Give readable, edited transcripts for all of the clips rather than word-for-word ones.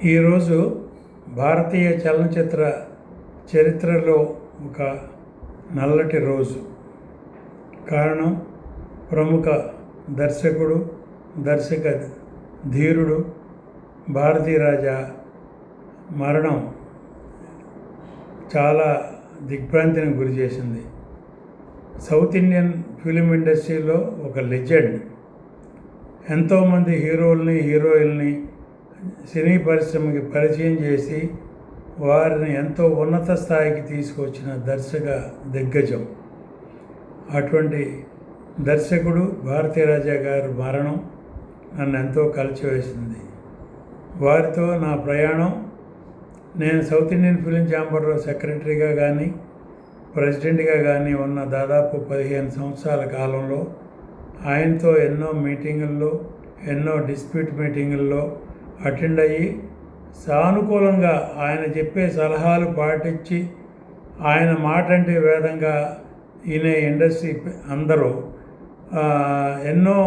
ఈరోజు భారతీయ చలనచిత్ర చరిత్రలో ఒక నల్లటి రోజు. కారణం, ప్రముఖ దర్శకుడు, దర్శక ధీరుడు భారతీరాజా మరణం చాలా దిగ్భ్రాంతిని గురి చేసింది. సౌత్ ఇండియన్ ఫిలిం ఇండస్ట్రీలో ఒక లెజెండ్. ఎంతోమంది హీరోల్ని, హీరోయిల్ని సినీ పరిశ్రమకి పరిచయం చేసి వారిని ఎంతో ఉన్నత స్థాయికి తీసుకొచ్చిన దర్శక దిగ్గజం. అటువంటి దర్శకుడు భారతీరాజా గారి మరణం నన్ను ఎంతో కలిచివేసింది. వారితో నా ప్రయాణం, నేను సౌత్ ఇండియన్ ఫిలిం ఛాంబర్లో సెక్రటరీగా కానీ ప్రెసిడెంట్గా కానీ ఉన్న దాదాపు 15 సంవత్సరాల కాలంలో ఆయనతో ఎన్నో మీటింగుల్లో, ఎన్నో డిస్ప్యూట్ మీటింగుల్లో అటెండ్ అయ్యి సానుకూలంగా ఆయన చెప్పే సలహాలు పాటించి ఆయన మాట అంటే వేదంగా ఈయన ఇండస్ట్రీ అందరూ ఎన్నో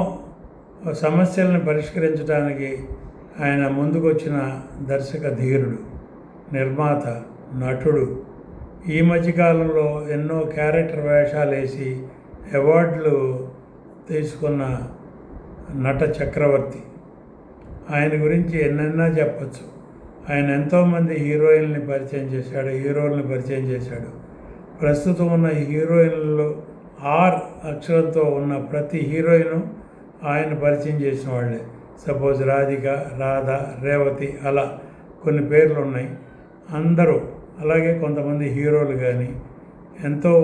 సమస్యలను పరిష్కరించడానికి ఆయన ముందుకొచ్చిన దర్శక ధీరుడు, నిర్మాత, నటుడు. ఈ మధ్యకాలంలో ఎన్నో క్యారెక్టర్ వేషాలు వేసి అవార్డులు తీసుకున్న నట చక్రవర్తి. ఆయన గురించి ఎన్నెన్నా చెప్పచ్చు. ఆయన ఎంతోమంది హీరోయిన్లని పరిచయం చేశాడు, హీరోల్ని పరిచయం చేశాడు. ప్రస్తుతం ఉన్న హీరోయిన్లలో ఆర్ అక్షరంతో ఉన్న ప్రతి హీరోయిను ఆయన పరిచయం చేసిన వాళ్ళే. సపోజ్ రాధిక, రాధ, రేవతి, అలా కొన్ని పేర్లు ఉన్నాయి. అందరూ అలాగే కొంతమంది హీరోలు కానీ ఎంతో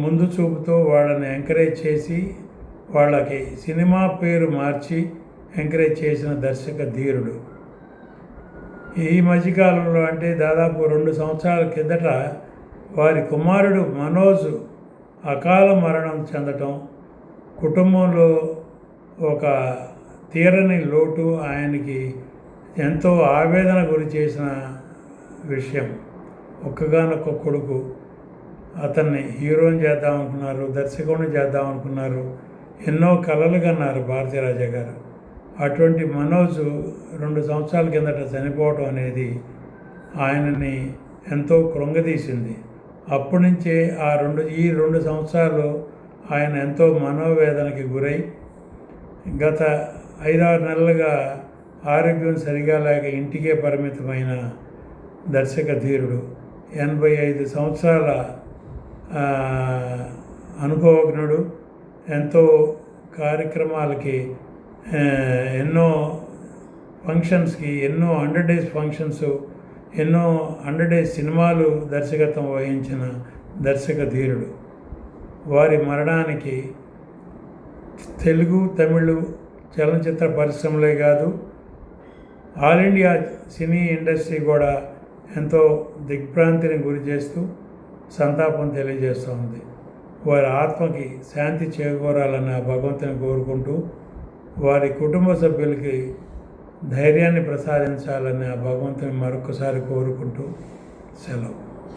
ముందు చూపుతో వాళ్ళని ఎంకరేజ్ చేసి వాళ్ళకి సినిమా పేరు మార్చి ఎంకరేజ్ చేసిన దర్శక ధీరుడు. ఈ మధ్యకాలంలో అంటే దాదాపు 2 సంవత్సరాల కిందట వారి కుమారుడు మనోజ్ అకాల మరణం చెందటం కుటుంబంలో ఒక తీరని లోటు, ఆయనకి ఎంతో ఆవేదన గురి చేసిన విషయం. ఒక్కగానొక్క కొడుకు, అతన్ని హీరోని చేద్దాం అనుకున్నారు, దర్శకుడిని చేద్దాం అనుకున్నారు, ఎన్నో కలలు కన్నారు భారతీరాజా గారు. అటువంటి మనోజ్ 2 సంవత్సరాల కిందట చనిపోవటం అనేది ఆయనని ఎంతో కృంగదీసింది. అప్పటి నుంచే ఈ 2 సంవత్సరాలు ఆయన ఎంతో మనోవేదనకి గురై గత 5-6 నెలలుగా ఆరోగ్యం సరిగా లేక ఇంటికే పరిమితమైన దర్శక ధీరుడు. 85 సంవత్సరాల అనుభవజ్ఞుడు. ఎంతో కార్యక్రమాలకి, ఎన్నో ఫంక్షన్స్కి, ఎన్నో 100 డేస్ ఫంక్షన్స్, ఎన్నో 100 డేస్ సినిమాలు దర్శకత్వం వహించిన దర్శక ధీరుడు. వారి మరణానికి తెలుగు, తమిళ చలనచిత్ర పరిశ్రమలే కాదు, ఆల్ ఇండియా సినీ ఇండస్ట్రీ కూడా ఎంతో దిగ్భ్రాంతిని గురి చేస్తూ సంతాపం తెలియజేస్తూ ఉంది. వారి ఆత్మకి శాంతి చేకూరాలని ఆ భగవంతుని కోరుకుంటూ, వారి కుటుంబ సభ్యులకి ధైర్యాన్ని ప్రసాదించాలని ఆ భగవంతుని మరొకసారి కోరుకుంటూ సెలవు.